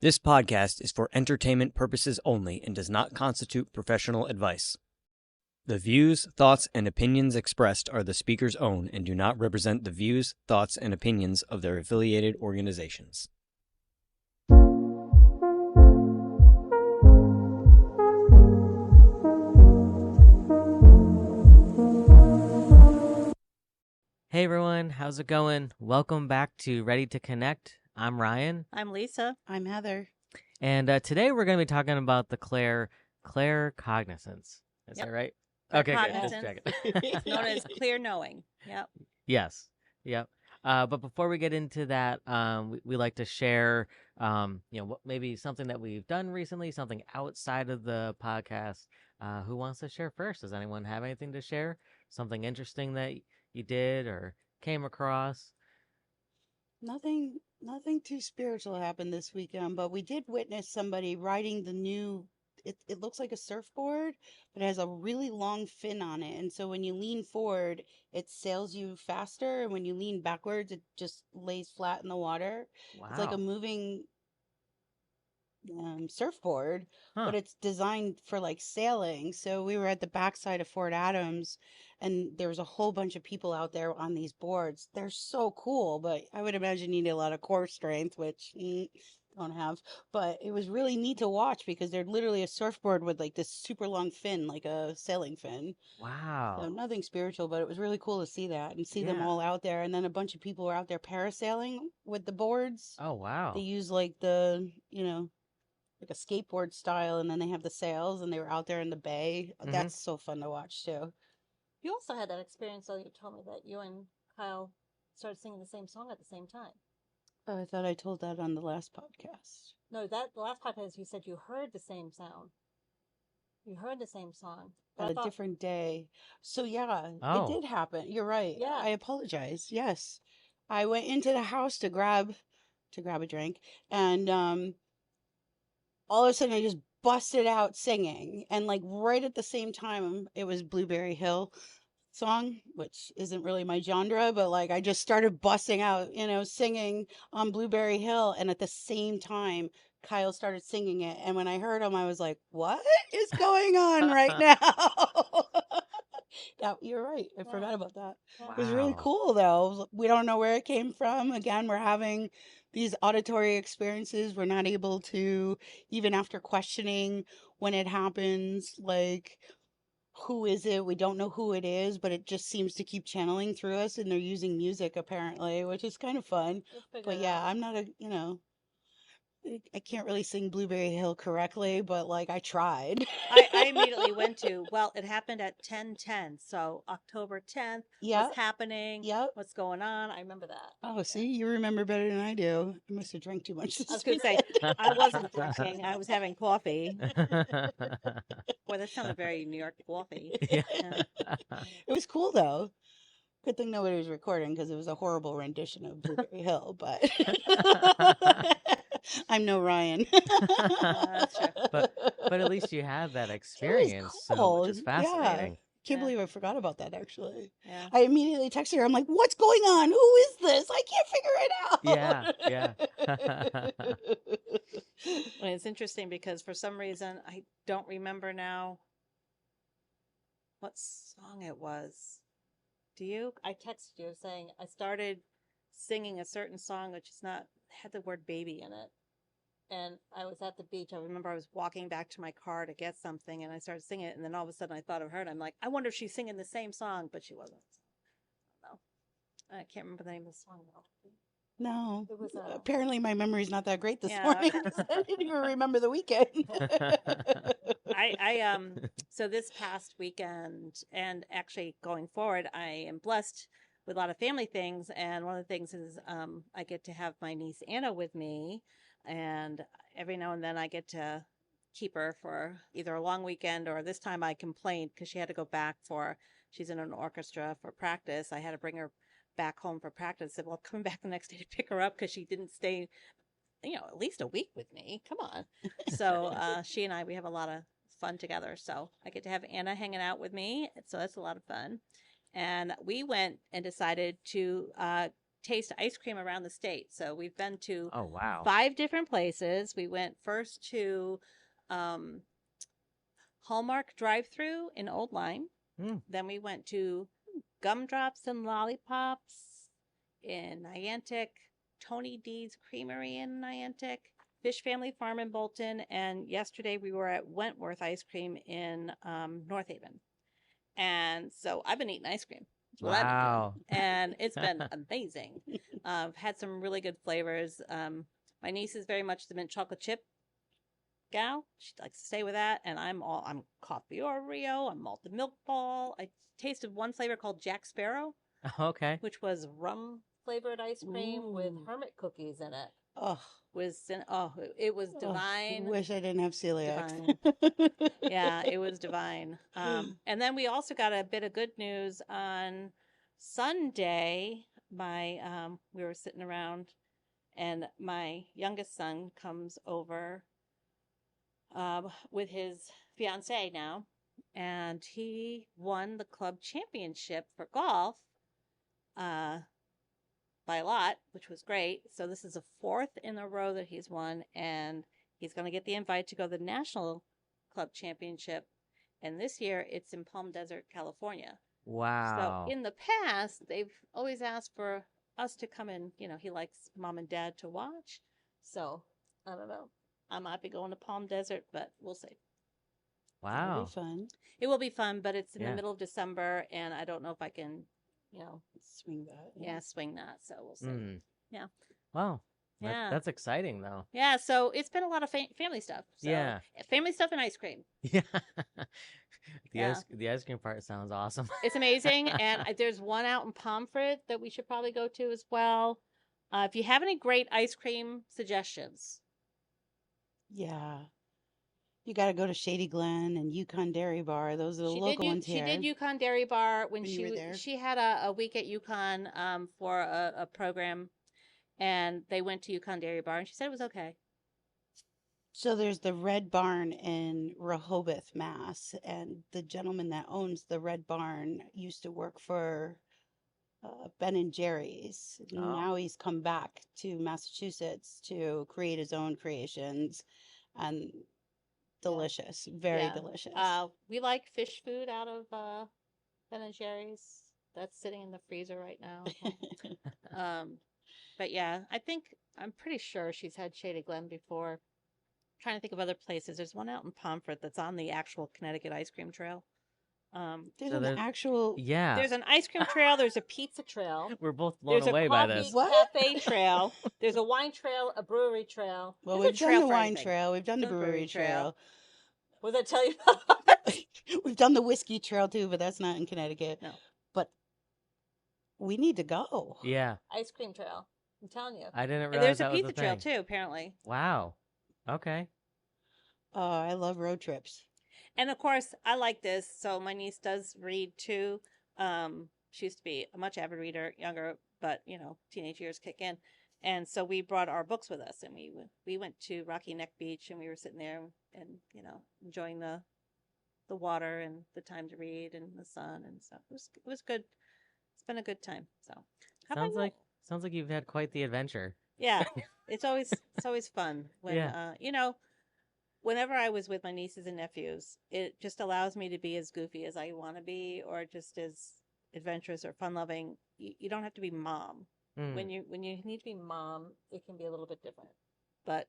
This podcast is for entertainment purposes only and does not constitute professional advice. The views, thoughts, and opinions expressed are the speaker's own and do not represent the views, thoughts, and opinions of their affiliated organizations. Hey everyone, how's it going? Welcome back to Ready to Connect. I'm Ryan. I'm Lisa. I'm Heather. And today we're going to be talking about the Claircognizance. Is that right? Okay, good. Just Claircognizance. checking. It's known as clear knowing. Yep. Yes. Yep. But before we get into that, we like to share, maybe something that we've done recently, something outside of the podcast. Who wants to share first? Does anyone have anything to share? Something interesting that you did or came across? Nothing too spiritual happened this weekend, but we did witness somebody riding the new, it looks like a surfboard, but it has a really long fin on it. And so when you lean forward, it sails you faster. And when you lean backwards, it just lays flat in the water. Wow. It's like a moving surfboard, but it's designed for like sailing. So we were at the backside of Fort Adams, and there was a whole bunch of people out there on these boards. They're so cool, but I would imagine you need a lot of core strength, which don't have. But it was really neat to watch because they're literally a surfboard with like this super long fin, like a sailing fin. Wow. So nothing spiritual, but it was really cool to see that and see them all out there. And then a bunch of people were out there parasailing with the boards. Oh, wow. They use like the, like a skateboard style, and then they have the sails, and they were out there in the bay. Mm-hmm. That's so fun to watch too. You also had that experience, though. You told me that you and Kyle started singing the same song at the same time. Oh, I thought I told that on the last podcast. No, the last podcast you said you heard the same sound. You heard the same song. On a different day. So yeah, Oh. It did happen. You're right. Yeah. I apologize. Yes. I went into the house to grab a drink, and all of a sudden I just busted out singing, and like right at the same time it was Blueberry Hill song, which isn't really my genre, but like I just started busting out, singing on Blueberry Hill, and at the same time Kyle started singing it, and when I heard him I was like, what is going on right now? Yeah, you're right. I forgot about that. Wow. It was really cool though. We don't know where it came from. Again, we're having these auditory experiences. We're not able to, even after questioning when it happens, like, who is it? We don't know who it is, but it just seems to keep channeling through us, and they're using music apparently, which is kind of fun. But yeah, I'm not I can't really sing Blueberry Hill correctly, but like I tried. I immediately went to, well, it happened at 10/10, so October 10th. Yep. What's happening? Yep. What's going on? I remember that. Oh, see, you remember better than I do. I must have drank too much this I was going to say, I wasn't drinking. I was having coffee. Boy, that sounded very New York coffee. Yeah. It was cool though. Good thing nobody was recording because it was a horrible rendition of Blueberry Hill, but I'm no Ryan. That's true. But at least you had that experience, cool. which is fascinating. Can't believe I forgot about that, actually. Yeah. I immediately texted her. I'm like, what's going on? Who is this? I can't figure it out. Yeah. And it's interesting because for some reason, I don't remember now what song it was. Do you? I texted you saying I started singing a certain song which had the word baby in it. And I was at the beach. I remember I was walking back to my car to get something, and I started singing it. And then all of a sudden I thought of her, and I'm like, I wonder if she's singing the same song, but she wasn't. No. I can't remember the name of the song though. No. It was apparently my memory's not that great this morning. I didn't even remember the weekend. So this past weekend and actually going forward, I am blessed with a lot of family things. And one of the things is I get to have my niece Anna with me. And every now and then I get to keep her for either a long weekend, or this time I complained because she had to go back she's in an orchestra for practice. I had to bring her back home for practice. I said, well, coming back the next day to pick her up because she didn't stay, at least a week with me. Come on. So she and we have a lot of fun together. So I get to have Anna hanging out with me. So that's a lot of fun. And we went and decided to taste ice cream around the state. So we've been to Oh wow. 5 different places. We went first to um, Hallmark Drive-Thru in Old Lyme. Mm. Then we went to Gumdrops and Lollipops in Niantic, Tony D's Creamery in Niantic, Fish Family Farm in Bolton, and yesterday we were at Wentworth Ice Cream in North Haven. And so I've been eating ice cream. That's what I've been Wow. doing. And it's been amazing. I've had some really good flavors. My niece is very much the mint chocolate chip gal. She likes to stay with that. And I'm coffee Oreo, I'm malted milk ball. I tasted one flavor called Jack Sparrow, Okay. which was rum flavored ice cream with Ooh. hermit cookies in it. Oh, It was divine. wish I didn't have celiac. Yeah, it was divine. And then we also got a bit of good news on Sunday. We were sitting around, and my youngest son comes over with his fiance now, and he won the club championship for golf by a lot, which was great. So this is the 4th in a row that he's won, and he's going to get the invite to go to the national club championship. And this year it's in Palm Desert, California. Wow. So in the past, they've always asked for us to come in. He likes mom and dad to watch. So I don't know. I might be going to Palm Desert, but we'll see. Wow. That'll be fun. It will be fun, but it's in Yeah. the middle of December, and I don't know if I can, Swing that. swing that. So we'll see. Mm. Yeah. Wow. Yeah. That's exciting though. Yeah, so it's been a lot of family stuff. So, Yeah. Family stuff and ice cream. Yeah. Yeah. The ice cream part sounds awesome. It's amazing. And there's one out in Pomfret that we should probably go to as well. If you have any great ice cream suggestions. Yeah. You got to go to Shady Glen and Yukon Dairy Bar. Those are the local ones She here. did Yukon Dairy Bar when When you were there? she had a week at Yukon for a program, and they went to Yukon Dairy Bar, and she said it was okay. So there's the Red Barn in Rehoboth, Mass. And the gentleman that owns the Red Barn used to work for Ben and Jerry's. Oh. Now he's come back to Massachusetts to create his own creations. And delicious. Very Yeah. delicious. We like fish food out of Ben and Jerry's. That's sitting in the freezer right now. But yeah, I'm pretty sure she's had Shady Glen before. Trying to think of other places. There's one out in Pomfret that's on the actual Connecticut ice cream trail. There's So an there's- actual. Yeah. There's an ice cream trail. There's a pizza trail. We're both blown There's away a by coffee this. What? cafe trail. There's a wine trail, a brewery trail. Well, There's a we've done trail the for wine everything. trail. We've done the Done brewery trail. What did I tell you? We've done the whiskey trail too, but that's not in Connecticut. No. But we need to go. Yeah. Ice cream trail. I'm telling you. I didn't And realize there's a that was pizza a trail thing. too, apparently. Wow. Okay. Oh, I love road trips. And of course, I like this. So my niece does read too. She used to be a much avid reader, younger, but teenage years kick in. And so we brought our books with us, and we went to Rocky Neck Beach, and we were sitting there and enjoying the water and the time to read and the sun and stuff. It was good. It's been a good time. So how about you? Sounds like you've had quite the adventure. Yeah, it's always fun when whenever I was with my nieces and nephews, it just allows me to be as goofy as I want to be, or just as adventurous or fun loving. You don't have to be mom. Mm. When you need to be mom, it can be a little bit different. But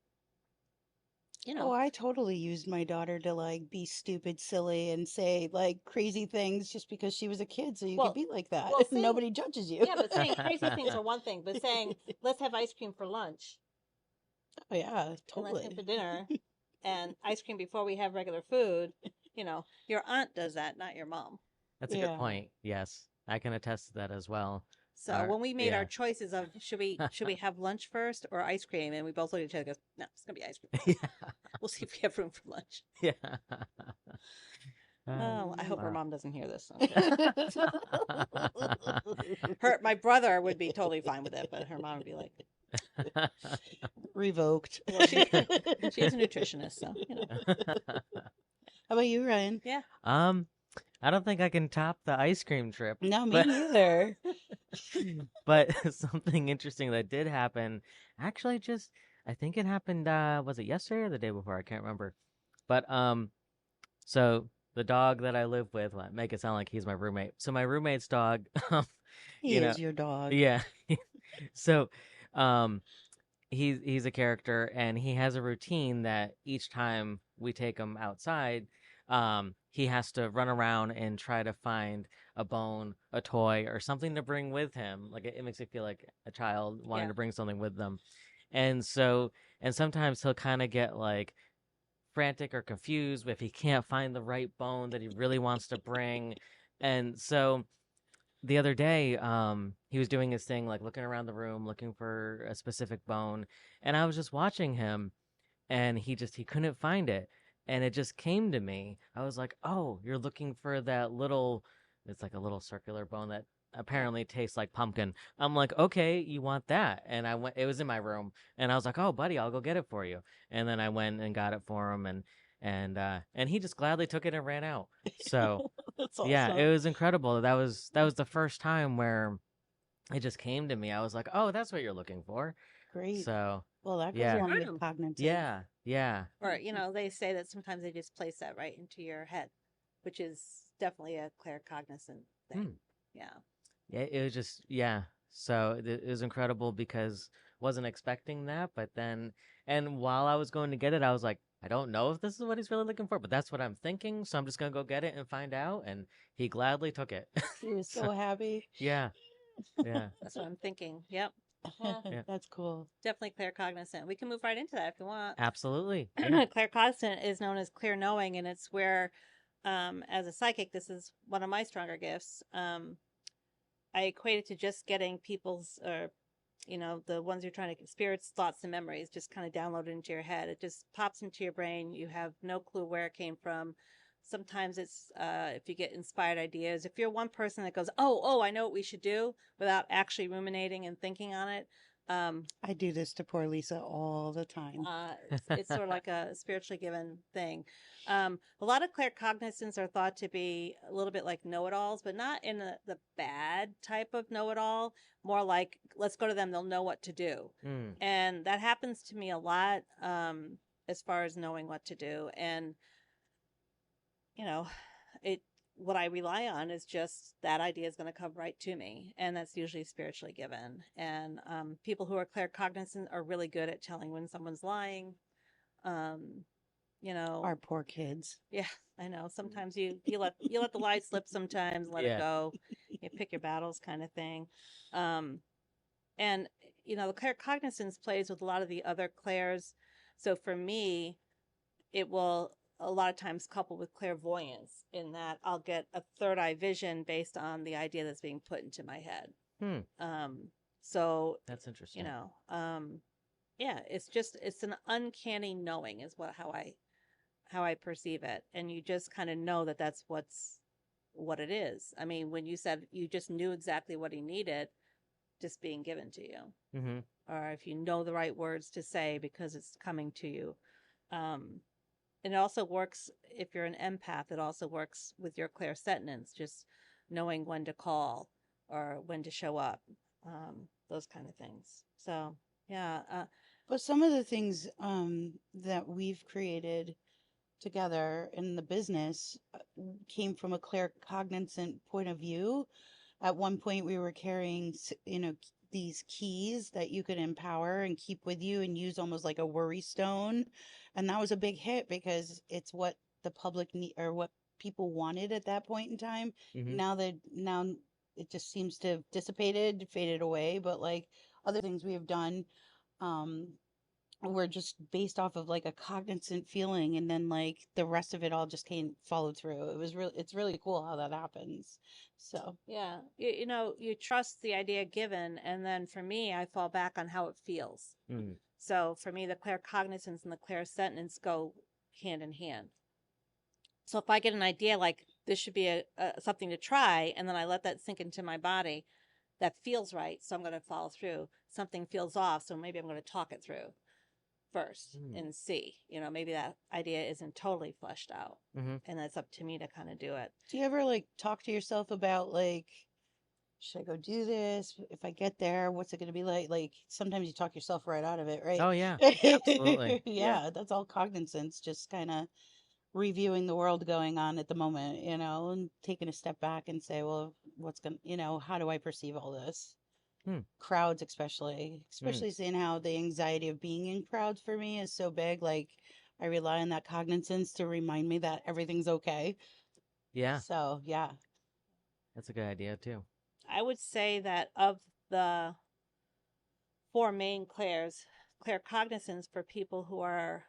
Oh, I totally used my daughter to be stupid, silly, and say crazy things just because she was a kid, so you Well- could be like that. well, saying- Nobody judges you. yeah, but saying crazy things are one thing, but saying let's have ice cream for lunch, Oh yeah, and ice totally. cream for dinner, and ice cream before we have regular food. Your aunt does that, not your mom. That's a Yeah. good point. Yes. I can attest to that as well. So Our- when we made yeah. our choices of should we have lunch first or ice cream, and we both looked at each other and goes, no, it's gonna be ice cream. Yeah. We'll see if we have room for lunch. Yeah. Oh, I hope her wow. mom doesn't hear this. My brother would be totally fine with it, but her mom would be like, Revoked. well, she's a nutritionist, so How about you, Ryan? I don't think I can top the ice cream trip. No, me But- neither. But something interesting that did happen, actually, just I think it happened. Was it yesterday or the day before? I can't remember. But so the dog that I live with, well, make it sound like he's my roommate. So my roommate's dog, He you know, is your dog. yeah. So, um, he's a character, and he has a routine that each time we take him outside, he has to run around and try to find a bone, a toy, or something to bring with him. Like it makes me feel like a child wanting Yeah. to bring something with them. And so, and sometimes he'll kind of get like frantic or confused if he can't find the right bone that he really wants to bring. And so the other day, he was doing his thing, like looking around the room, looking for a specific bone, and I was just watching him, and he couldn't find it, and it just came to me. I was like, "Oh, you're looking for that little, it's like a little circular bone that apparently tastes like pumpkin." I'm like, "Okay, you want that?" And I went. It was in my room, and I was like, "Oh, buddy, I'll go get it for you." And then I went and got it for him, and he just gladly took it and ran out. So. That's Yeah, awesome. it was incredible. That was the first time where it just came to me. I was like, "Oh, that's what you're looking for." Great. So, Well, that goes yeah. along Incredible. with cognitive. Yeah. Or, they say that sometimes they just place that right into your head, which is definitely a claircognizant thing. Hmm. Yeah. Yeah, it was just So it was incredible because wasn't expecting that, but then and while I was going to get it, I was like, I don't know if this is what he's really looking for, but that's what I'm thinking, so I'm just gonna go get it and find out. And he gladly took it. He was So, so happy. yeah, yeah, That's what I'm thinking. Yep. Well, yeah. That's cool. definitely claircognizant. We can move right into that if you want. Absolutely. Yeah. Claircognizant is known as clear knowing, and it's where, as a psychic, this is one of my stronger gifts. I equate it to just getting people's, or the ones you're trying to spirits, thoughts, and memories just kind of downloaded into your head. It just pops into your brain. You have no clue where it came from. Sometimes it's if you get inspired ideas. If you're one person that goes, oh, I know what we should do without actually ruminating and thinking on it. I do this to poor Lisa all the time. It's sort of like a spiritually given thing. A lot of claircognizants are thought to be a little bit like know-it-alls, but not in the bad type of know-it-all. More like, let's go to them; they'll know what to do. Mm. And that happens to me a lot, as far as knowing what to do. And you know, it what I rely on is just that idea is going to come right to me, and that's usually spiritually given. And people who are claircognizant are really good at telling when someone's lying. Um, Our poor kids. yeah, I know. Sometimes you let the lie slip. Sometimes let it Yeah. go. You pick your battles, kind of thing. Um, and the claircognizance plays with a lot of the other clairs. So for me, it will a lot of times couple with clairvoyance, in that I'll get a third eye vision based on the idea that's being put into my head. So That's interesting. yeah, it's an uncanny knowing is how I perceive it, and you just kind of know that that's what it is. I mean, when you said you just knew exactly what he needed, just being given to you, Mm-hmm. or if you know the right words to say because it's coming to you. And it also works if you're an empath. It also works with your clairsentience, just knowing when to call or when to show up, those kind of things. So yeah, But some of the things that we've created together in the business came from a claircognizant point of view. At one point, we were carrying, these keys that you could empower and keep with you and use almost like a worry stone. And that was a big hit because it's what the public need, or what people wanted at that point in time. Mm-hmm. Now it just seems to have dissipated, faded away. But like other things we have done, um, were just based off of like a cognizant feeling, and then like the rest of it all just came followed through. It's really cool how that happens. So yeah, you trust the idea given, and then for me, I fall back on how it feels. Mm. So for me, the claircognizance and the clairsentience go hand in hand. So if I get an idea like this should be a something to try, and then I let that sink into my body, that feels right, so I'm going to follow through. Something feels off, so maybe I'm going to talk it through first and see. Maybe that idea isn't totally fleshed out, Mm-hmm. and that's up to me to kind of do it. do you ever like talk to yourself about like should I go do this? If I get there, what's it going to be like? Like sometimes you talk yourself right out of it, right? Oh yeah, absolutely. Yeah, that's all cognizance, just kind of reviewing the world going on at the moment, and taking a step back and say, well, how do I perceive all this? Hmm. Crowds, especially Hmm. seeing how the anxiety of being in crowds for me is so big. Like I rely on that cognizance to remind me that everything's okay. Yeah, So yeah. that's a good idea too. I would say that of the four main claircognizance for people who are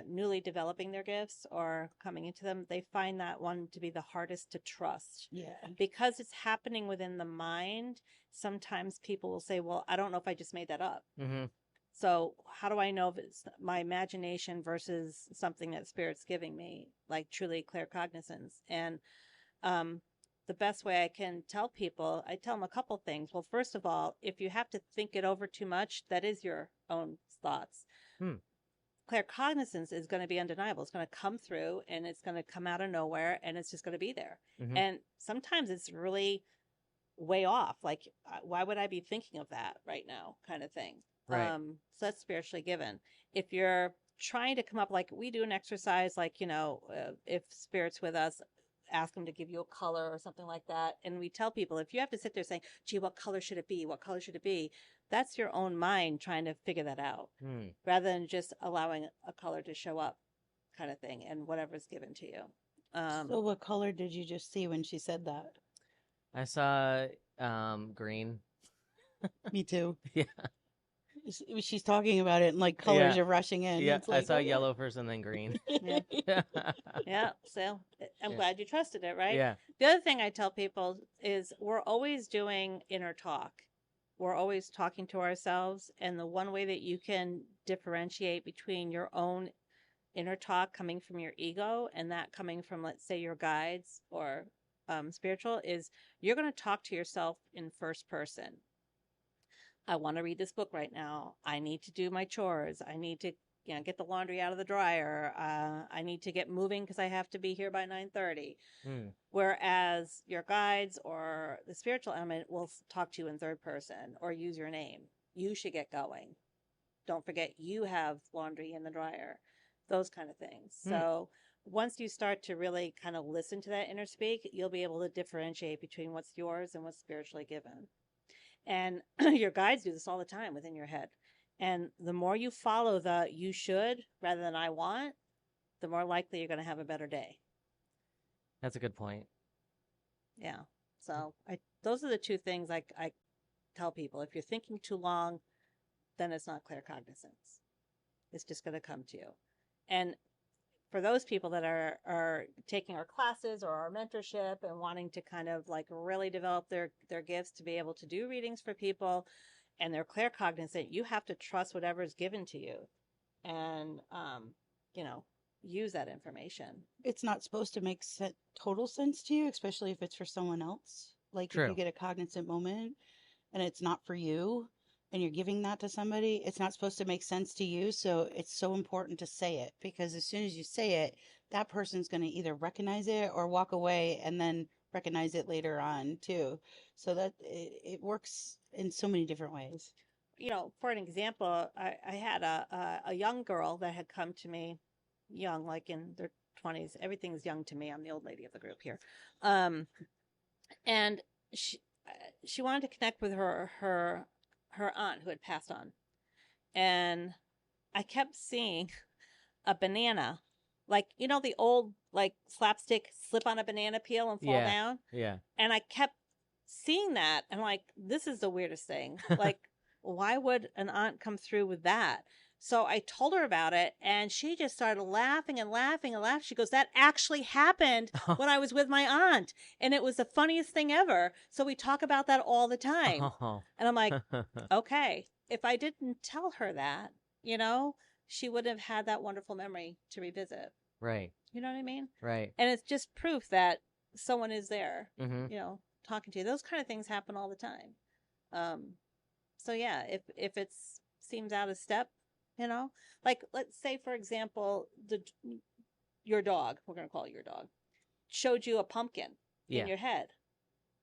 newly developing their gifts or coming into them, they find that one to be the hardest to trust. Yeah. Because it's happening within the mind, sometimes people will say, well, I don't know if I just made that up. Mm-hmm. So how do I know if it's my imagination versus something that spirit's giving me, like truly claircognizance? And um, the best way I can tell people, I tell them a couple things. Well, first of all, if you have to think it over too much, that is your own thoughts. Hmm. Claircognizance is going to be undeniable. It's going to come through and it's going to come out of nowhere and it's just going to be there. Mm-hmm. And sometimes it's really way off. Like, why would I be thinking of that right now? Kind of thing. Right. So that's spiritually given. If you're trying to come up, like we do an exercise, like, if spirit's with us, ask them to give you a color or something like that. And we tell people, if you have to sit there saying, gee, what color should it be? What color should it be? That's your own mind trying to figure that out Hmm. rather than just allowing a color to show up kind of thing and whatever's given to you. So what color did you just see when she said that? I saw green. Me too. Yeah. She's talking about it and like colors Yeah. are rushing in. Yeah, It's I like, saw oh, yellow first and then green. Yeah. Yeah. So I'm Yeah. glad you trusted it, right? Yeah. The other thing I tell people is we're always doing inner talk. We're always talking to ourselves. And the one way that you can differentiate between your own inner talk coming from your ego and that coming from, let's say, your guides or spiritual is you're going to talk to yourself in first person. I want to read this book right now. I need to do my chores. I need to get the laundry out of the dryer. I need to get moving because I have to be here by 9:30. Hmm. Whereas your guides or the spiritual element will talk to you in third person or use your name. You should get going. Don't forget you have laundry in the dryer. Those kind of things. Hmm. So once you start to really kind of listen to that inner speak, you'll be able to differentiate between what's yours and what's spiritually given. And your guides do this all the time within your head. And the more you follow the you should rather than I want, the more likely you're going to have a better day. That's a good point. Yeah. So those are the two things I tell people. If you're thinking too long, then it's not claircognizance. It's just going to come to you. And for those people that are taking our classes or our mentorship and wanting to kind of like really develop their gifts to be able to do readings for people and they're claircognizant, you have to trust whatever is given to you and use that information. it's not supposed to make total sense to you, especially if it's for someone else. Like if True. you get a cognizant moment and it's not for you and you're giving that to somebody, it's not supposed to make sense to you. So it's so important to say it because as soon as you say it, that person's going to either recognize it or walk away and then recognize it later on too. So that it works in so many different ways. For an example, I had a young girl that had come to me, young, like in their 20s. Everything's young to me. I'm the old lady of the group here. And she wanted to connect with her aunt who had passed on. And I kept seeing a banana, like, the old, like, slapstick slip on a banana peel and fall down. Yeah. And I kept seeing that. And like, this is the weirdest thing. Like, why would an aunt come through with that? So I told her about it and she just started laughing and laughing and laughing. She goes, that actually happened when I was with my aunt. And it was the funniest thing ever. So we talk about that all the time. Oh. And I'm like, okay, if I didn't tell her that, she would have had that wonderful memory to revisit. Right. You know what I mean? Right. And it's just proof that someone is there, Mm-hmm. talking to you. Those kind of things happen all the time. So yeah, if it seems out of step, like let's say for example, your dog, we're going to call it your dog, showed you a pumpkin in your head.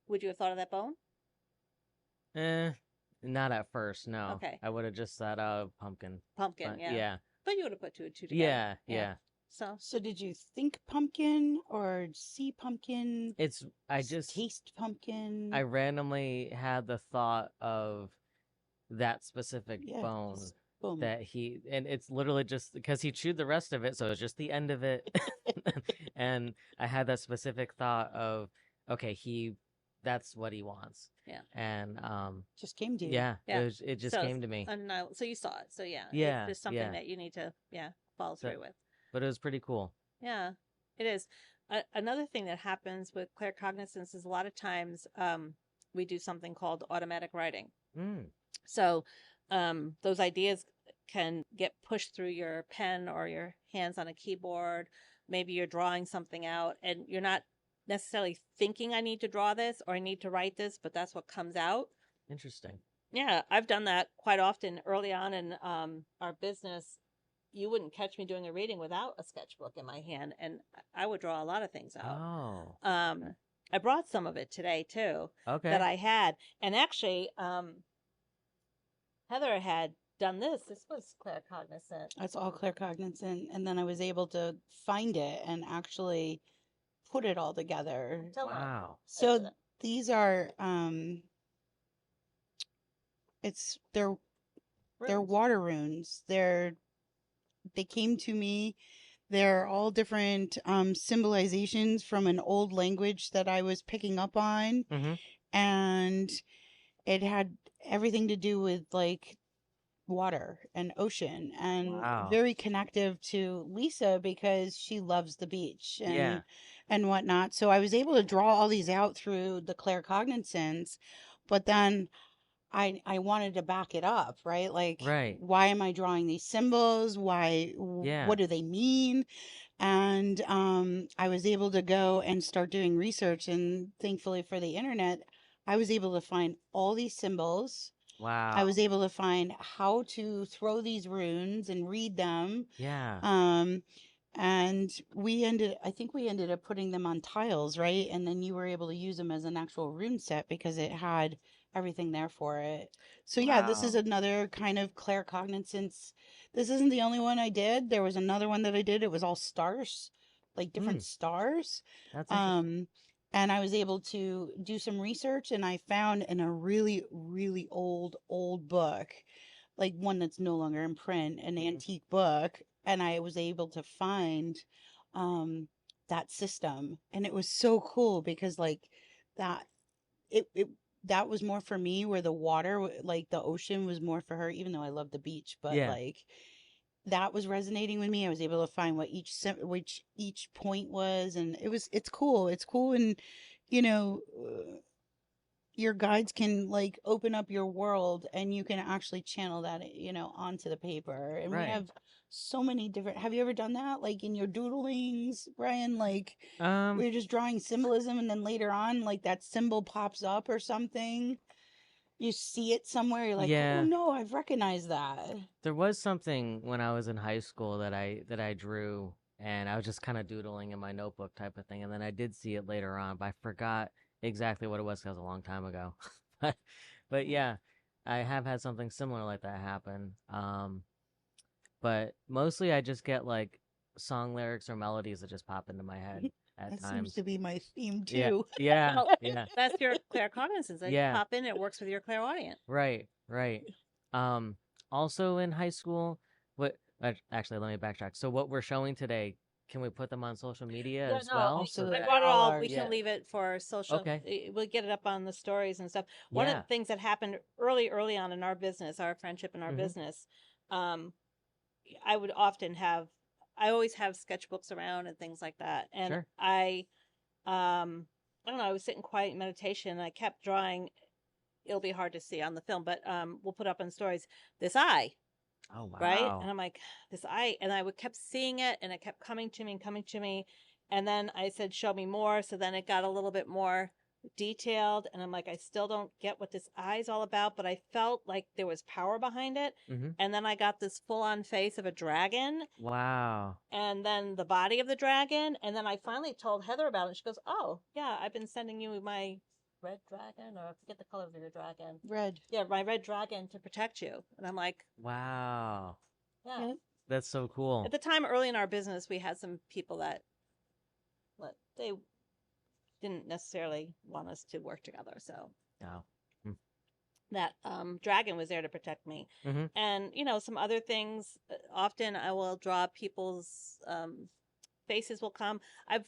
Would you have thought of that bone? Not at first, no. Okay. I would have just said pumpkin. Pumpkin, But yeah. yeah. But you would have put two and two together. Yeah, yeah. So So did you think pumpkin or see pumpkin? I just taste pumpkin. I randomly had the thought of that specific Yeah, bone just boom. that and it's literally just because he chewed the rest of it, so it's just the end of it. And I had that specific thought of, okay, that's what he wants. Yeah. And Just came to you. yeah, Yeah. it just So, came to me. so you saw it. So yeah, Yeah, it's just something yeah. that you need to follow So- through with. But it was pretty cool. Yeah, it is. Another thing that happens with claircognizance is a lot of times we do something called automatic writing. Mm. So those ideas can get pushed through your pen or your hands on a keyboard. Maybe you're drawing something out and you're not necessarily thinking I need to draw this or I need to write this, but that's what comes out. Interesting. Yeah, I've done that quite often early on in our business. You wouldn't catch me doing a reading without a sketchbook in my hand, and I would draw a lot of things out. Oh. I brought some of it today too Okay. that I had, and actually, Heather had done this. This was claircognizant. That's all claircognizant. And then I was able to find it and actually put it all together. Tell her. Wow. So these are they're Runes. water runes. They came to me. They're all different symbolizations from an old language that I was picking up on. Mm-hmm. And it had everything to do with like water and ocean, and Wow. very connective to Lisa because she loves the beach and Yeah. and whatnot. So I was able to draw all these out through the claircognizance, but then I wanted to back it up, right? Like, Right. why am I drawing these symbols? Why? Yeah. What do they mean? And I was able to go and start doing research, and thankfully for the internet, I was able to find all these symbols. Wow. I was able to find how to throw these runes and read them. Yeah. And I think we ended up putting them on tiles, right? And then you were able to use them as an actual rune set because it had everything there for it. So yeah, this is Wow. another kind of claircognizance. This isn't the only one I did. There was another one that I did. It was all stars, like different stars. That's interesting. And I was able to do some research, and I found in a really, really old book, like one that's no longer in print, an antique book, and I was able to find that system, and it was so cool because like that it that was more for me, where the water, like the ocean, was more for her, even though I love the beach, but Yeah. like that was resonating with me. I was able to find what each point was, and it's cool. It's cool, and you know, your guides can like open up your world, and you can actually channel that, onto the paper. And Right. we have so many different. Have you ever done that, like in your doodlings, Brian? Like we're just drawing symbolism, and then later on, like that symbol pops up or something. You see it somewhere, you're like, Yeah. oh no, I've recognized that. There was something when I was in high school that I drew, and I was just kind of doodling in my notebook type of thing, and then I did see it later on, but I forgot exactly what it was because it was a long time ago. but yeah, I have had something similar like that happen. But mostly I just get like song lyrics or melodies that just pop into my head at That seems times. to be my theme Yeah, too. yeah, Well, yeah. That's your claircognizance. That Yeah. you pop in, it works with your clairaudient. Right, right. Also in high school, actually, let me backtrack. So what we're showing today, can we put them on social media as well? So I that brought it all all. are- We Yeah. can leave it for social. Okay. We'll get it up on the stories and stuff. One of Yeah. the things that happened early on in our business, our friendship in our Mhm. business, I would often I always have sketchbooks around and things like that. And Sure. I don't know, I was sitting quiet in meditation and I kept drawing. It'll be hard to see on the film, but we'll put up on stories this eye. Oh wow. Right? And I'm like, this eye, and I would kept seeing it, and it kept coming to me and coming to me. And then I said, show me more. So then it got a little bit more detailed, and I'm like, I still don't get what this eye is all about, but I felt like there was power behind it. Mhm. And then I got this full-on face of a dragon, Wow. and then the body of the dragon. And then I finally told Heather about it. She goes, oh, yeah, I've been sending you my red dragon, or I forget the color of your dragon. Red. Yeah, my red dragon to protect you. And I'm like, Wow. yeah. Yeah. That's so cool. At the time, early in our business, we had some people that they didn't necessarily want us to work together. So Wow. that dragon was there to protect me. Mm-hmm. And, some other things. Often I will draw people's faces will come. I've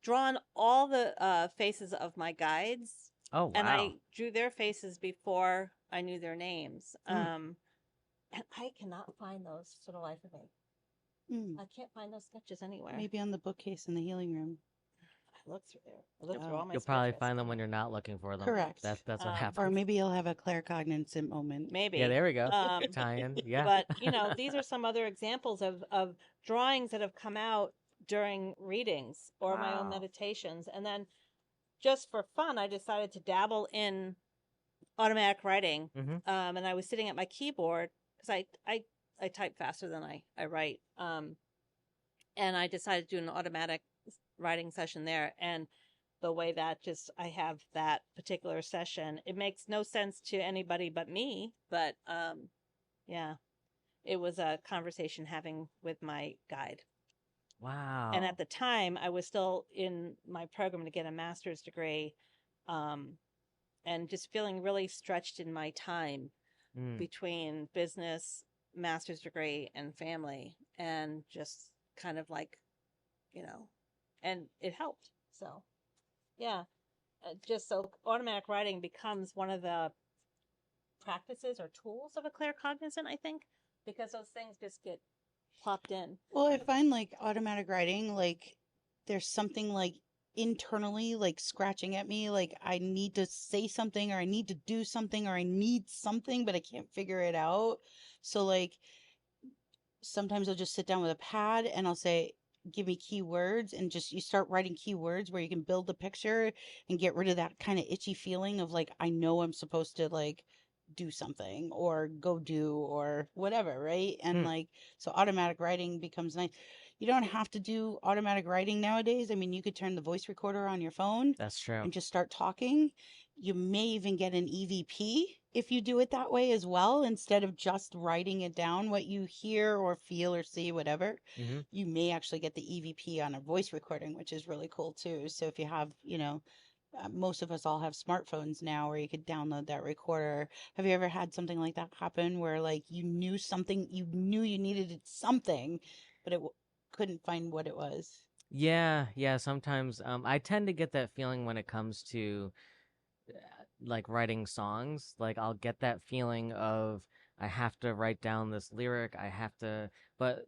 drawn all the faces of my guides. Oh, wow. And I drew their faces before I knew their names. And I cannot find those for the life of me. Mm. I can't find those sketches anywhere. Maybe on the bookcase in the healing room. I looked through there. I looked through all my You'll probably sketches. find them when you're not looking for them. Correct. That's what happens. Or maybe you'll have a claircognizant moment. Maybe. Yeah, there we go. Tie-in. Yeah. But, these are some other examples of drawings that have come out during readings or my own Wow. meditations. And then just for fun, I decided to dabble in automatic writing. Mm-hmm. And I was sitting at my keyboard because I type faster than I write. And I decided to do an automatic writing session there. And the way that I have that particular session, it makes no sense to anybody but me. But yeah, it was a conversation having with my guide. Wow. And at the time, I was still in my program to get a master's degree, and just feeling really stretched in my time between business, master's degree, and family, and just kind of like, and it helped. So, yeah, just so automatic writing becomes one of the practices or tools of a claircognizant, I think, because those things just get plopped in. Well, I find like automatic writing, like there's something like internally like scratching at me, like I need to say something or I need to do something or I need something, but I can't figure it out. So like sometimes I'll just sit down with a pad and I'll say, give me keywords, and just you start writing keywords where you can build the picture and get rid of that kind of itchy feeling of like, I know I'm supposed to like do something or go do or whatever, right? And like, so automatic writing becomes nice. You don't have to do automatic writing nowadays. I mean, you could turn the voice recorder on your phone. That's true. And just start talking. You may even get an EVP if you do it that way as well, instead of just writing it down, what you hear or feel or see, whatever. Mm-hmm. You may actually get the EVP on a voice recording, which is really cool too. So if you have, most of us all have smartphones now where you could download that recorder. Have you ever had something like that happen where like you knew you needed something, but it couldn't find what it was? Yeah. Sometimes I tend to get that feeling when it comes to like writing songs. Like I'll get that feeling of I have to write down this lyric. But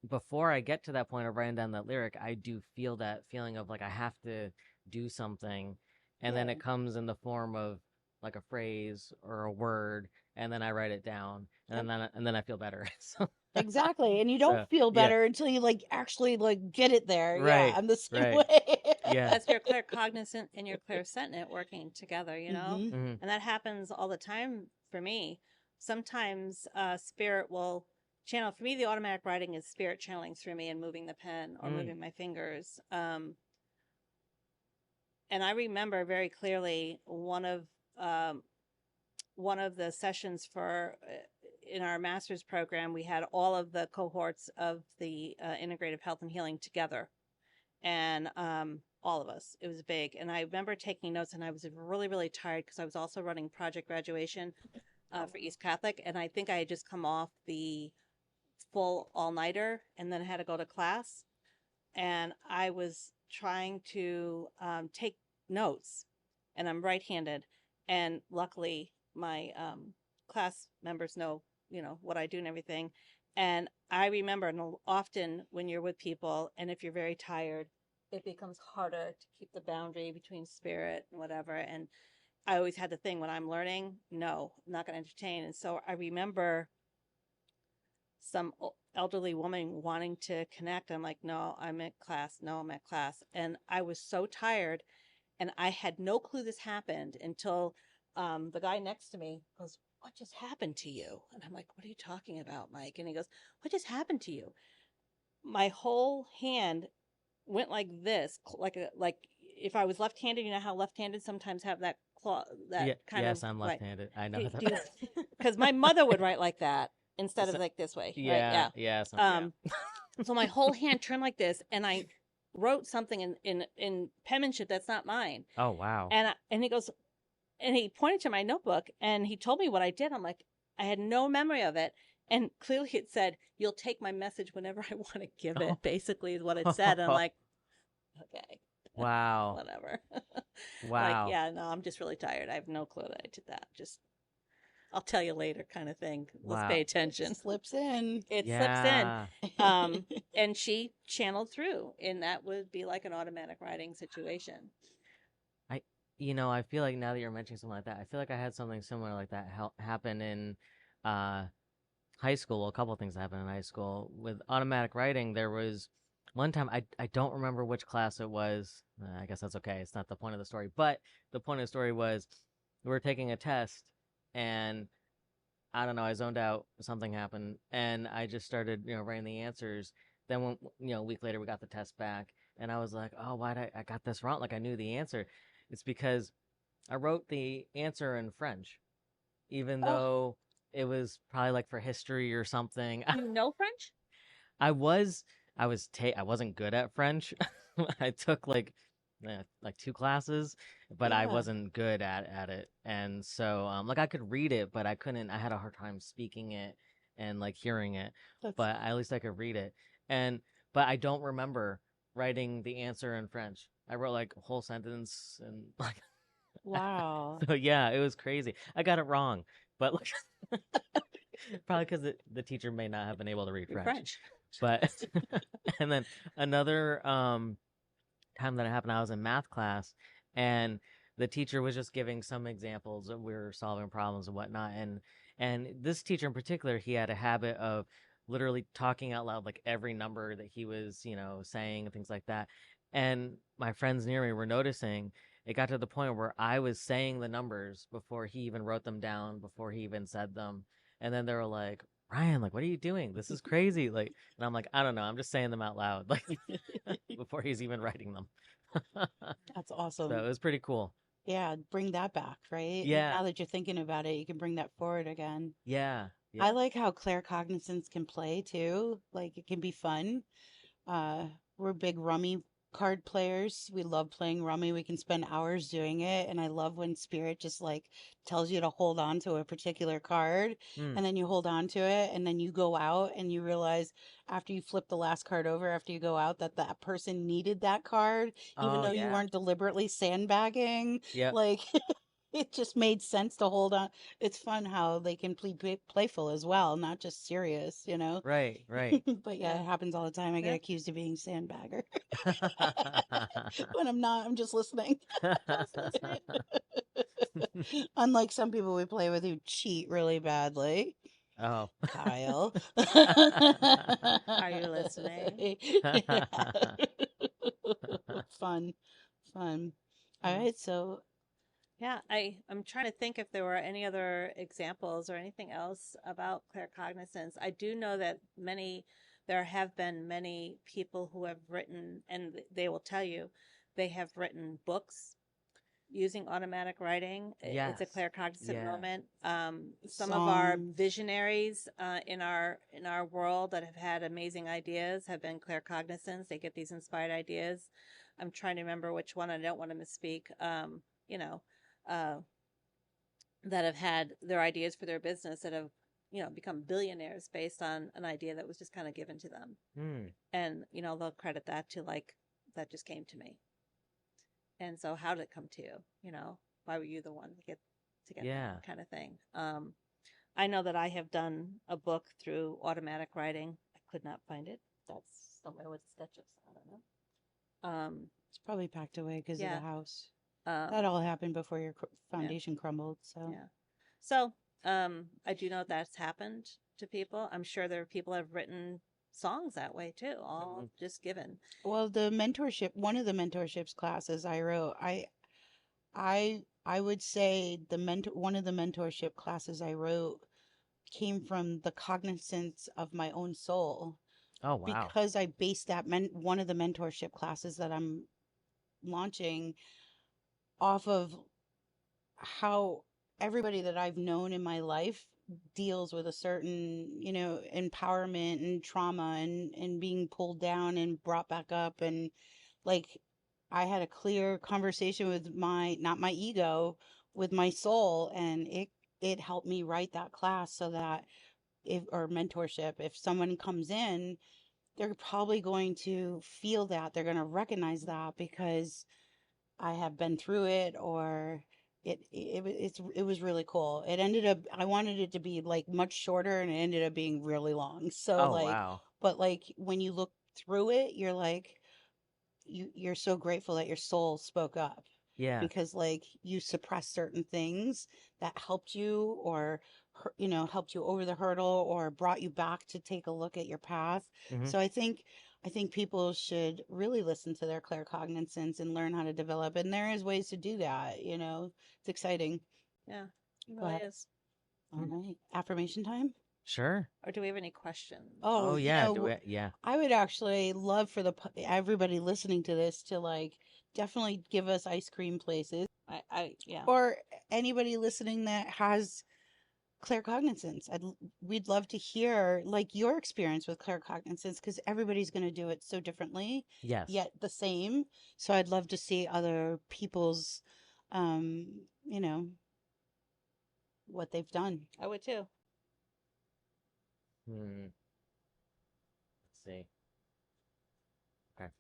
before I get to that point of writing down that lyric, I do feel that feeling of like I have to do something. And then it comes in the form of like a phrase or a word, and then I write it down, and then I feel better. So exactly, and you don't feel better until you like actually like get it there. Right. Yeah, I'm the same Right. way. Yeah. That's your claircognizant and your clairsentient working together, Mhm. Mm-hmm. And that happens all the time for me. Sometimes spirit will channel. For me, the automatic writing is spirit channeling through me and moving the pen or moving my fingers. And I remember very clearly one of the sessions in our master's program, we had all of the cohorts of the integrative health and healing together, and all of us. It was big, and I remember taking notes, and I was really, really tired because I was also running Project Graduation for East Catholic, and I think I had just come off the full all-nighter, and then had to go to class, and I was trying to take notes, and I'm right-handed, and luckily my class members know, what I do and everything. And I remember, and often when you're with people, and if you're very tired, it becomes harder to keep the boundary between spirit and whatever. And I always had the thing when I'm learning, no, I'm not going to entertain. And so I remember some elderly woman wanting to connect. I'm like, no, I'm at class. No, I'm at class. And I was so tired, and I had no clue this happened until the guy next to me goes, what just happened to you? And I'm like, what are you talking about, Mike? And he goes, what just happened to you? My whole hand went like this, like if I was left-handed, you know how left-handed sometimes have that claw, that Yeah, kind yes, of I'm right. left-handed. I know Do that. because my mother would write like that instead of So- like this way, right? yeah, Yeah. yeah, yeah. Um, so my whole hand turned like this, and I wrote something in penmanship that's not mine. Oh, wow. And he goes, and he pointed to my notebook, and he told me what I did. I'm like, I had no memory of it. And clearly it said, "You'll take my message whenever I want to give it," basically is what it said. And I'm like, okay, Wow. whatever. Like, Wow. yeah, no, I'm just really tired. I have no clue that I did that. Just, I'll tell you later kind of thing. Let's Wow. pay attention. Slips in. It slips Yeah. in. And she channeled through, and that would be like an automatic writing situation. I feel like now that you're mentioning something like that, I feel like I had something similar like that happen in uh, high school. Well, a couple of things happened in high school. With automatic writing, there was one time, I don't remember which class it was. I guess that's okay. It's not the point of the story. But the point of the story was we were taking a test, and I don't know, I zoned out, something happened, and I just started, writing the answers. Then when, a week later we got the test back, and I was like, oh, why did I got this wrong? Like I knew the answer. It's because I wrote the answer in French, even Oh. though it was probably like for history or something. You know French? I wasn't good at French. I took like 2 classes, but I Yeah. wasn't good at it. And so like I could read it, but I couldn't. I had a hard time speaking it and like hearing it. That's But at least I could read it. But I don't remember writing the answer in French. I wrote like a whole sentence and like wow. so yeah, it was crazy. I got it wrong, but like probably because the teacher may not have been able to read You're French. French. But and then another time that it happened, I was in math class, and the teacher was just giving some examples of we were solving problems and whatnot, and this teacher in particular, he had a habit of literally talking out loud like every number that he was saying and things like that. And my friends near me were noticing. It got to the point where I was saying the numbers before he even wrote them down, before he even said them. And then they were like, Ryan, like, what are you doing? This is crazy. Like, and I'm like, I don't know. I'm just saying them out loud, like, before he's even writing them. That's awesome. So it was pretty cool. Yeah, bring that back, right? Yeah. Now that you're thinking about it, you can bring that forward again. Yeah. I like how claircognizance can play too. Like it can be fun. We're big rummy card players. We love playing rummy. We can spend hours doing it. And I love when spirit just like tells you to hold on to a particular card Mm. and then you hold on to it and then you go out and you realize after you flip the last card over, after you go out, that that person needed that card, even Oh, though you yeah. weren't deliberately sandbagging. Yeah. Like it just made sense to hold on. It's fun how they can be playful as well, not just serious, you know? Right. Right. But yeah, Yeah. it happens all the time. I get Yeah. accused of being sandbagger. When I'm not, I'm just listening. Just listening. Unlike some people we play with who cheat really badly. Oh. Kyle. Are you listening? Yeah. Fun. Fun. All Mm. right, so Yeah, I'm trying to think if there were any other examples or anything else about claircognizance. I do know that there have been many people who have written, and they will tell you, they have written books using automatic writing. It's a Yes. claircognizant Yeah. moment. Some of our songs. visionaries in our world that have had amazing ideas have been claircognizants. They get these inspired ideas. I'm trying to remember which one. I don't want to misspeak. You know, uh, that have had their ideas for their business that have become billionaires based on an idea that was just kind of given to them, Mm. and they'll credit that to like that just came to me. And so, how did it come to you? Why were you the one to get Yeah. that kind of thing? I know that I have done a book through automatic writing. I could not find it. That's somewhere with sketches. I don't know. It's probably packed away because of Yeah. the house. Um, That all happened before your foundation crumbled. So Yeah. So, I do know that's happened to people. I'm sure there are people that have written songs that way too, all just given. well, one of the mentorships classes I wrote, I would say one of the mentorship classes I wrote came from the cognizance of my own soul Oh, wow. because I based that one of the mentorship classes that I'm launching off of how everybody that I've known in my life deals with a certain, empowerment and trauma and being pulled down and brought back up. And like, I had a clear conversation with not my ego, with my soul. And it helped me write that class so that or mentorship, if someone comes in, they're probably going to feel that, they're going to recognize that because I have been through it, or it was really cool. It ended up, I wanted it to be like much shorter, and it ended up being really long. So Oh, like, wow. but like when you look through it, you're like, you're so grateful that your soul spoke up, Yeah. because like you suppressed certain things that helped you, or helped you over the hurdle, or brought you back to take a look at your path. Mhm. So I think people should really listen to their claircognizance and learn how to develop. And there is ways to do that. It's exciting. Yeah, it Go really ahead. is. All right. Affirmation time. Sure. Or do we have any questions? Oh, Oh, yeah. Yeah. I would actually love for everybody listening to this to like definitely give us ice cream places, Yeah. or anybody listening that has claircognizance. We'd love to hear like your experience with claircognizance, because everybody's going to do it so differently, Yes. yet the same. So I'd love to see other people's, you know, what they've done. I would too. Let's see. Okay.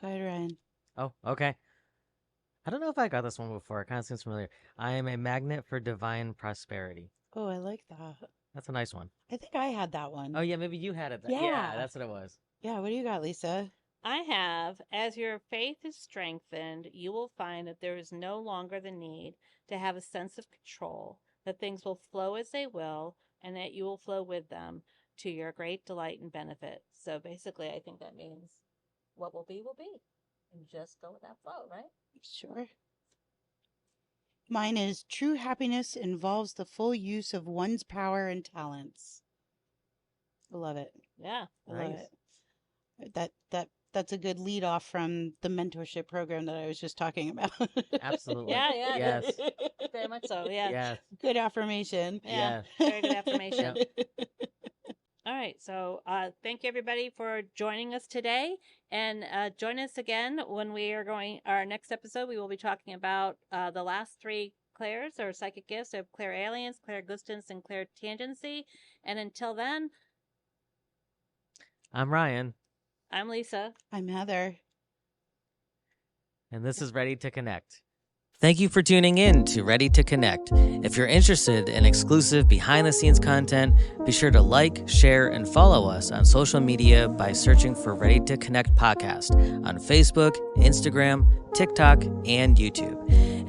Go ahead, Ryan. Oh, okay. I don't know if I got this one before. It kind of seems familiar. I am a magnet for divine prosperity. Oh, I like that. That's a nice one. I think I had that one. Oh, yeah, maybe you had it. Yeah, Yeah. that's what it was. Yeah, what do you got, Lisa? I have, as your faith is strengthened, you will find that there is no longer the need to have a sense of control, that things will flow as they will, and that you will flow with them to your great delight and benefit. So basically, I think that means what will be, and just go with that flow, right? Sure. Mine is true happiness involves the full use of one's power and talents. I love it. Yeah. I love Nice. it. That's a good lead off from the mentorship program that I was just talking about. Absolutely. Yeah. Yes. Very much so. Yeah. Yes. Good affirmation. Yeah. Yes. Very good affirmation. Yep. All right. So thank you, everybody, for joining us today. And join us again when we are our next episode. We will be talking about the last three clairs or psychic gifts of clairalience, clairgustance, and clairtangency. And until then, I'm Ryan, I'm Lisa. I'm Heather. and this is Ready to Connect. Thank you for tuning in to Ready to Connect. If you're interested in exclusive behind-the-scenes content, be sure to like, share, and follow us on social media by searching for Ready to Connect Podcast on Facebook, Instagram, TikTok, and YouTube.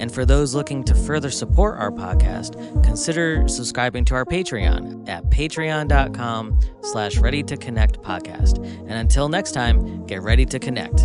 And for those looking to further support our podcast, consider subscribing to our Patreon at patreon.com/readytoconnectpodcast. And until next time, get ready to connect.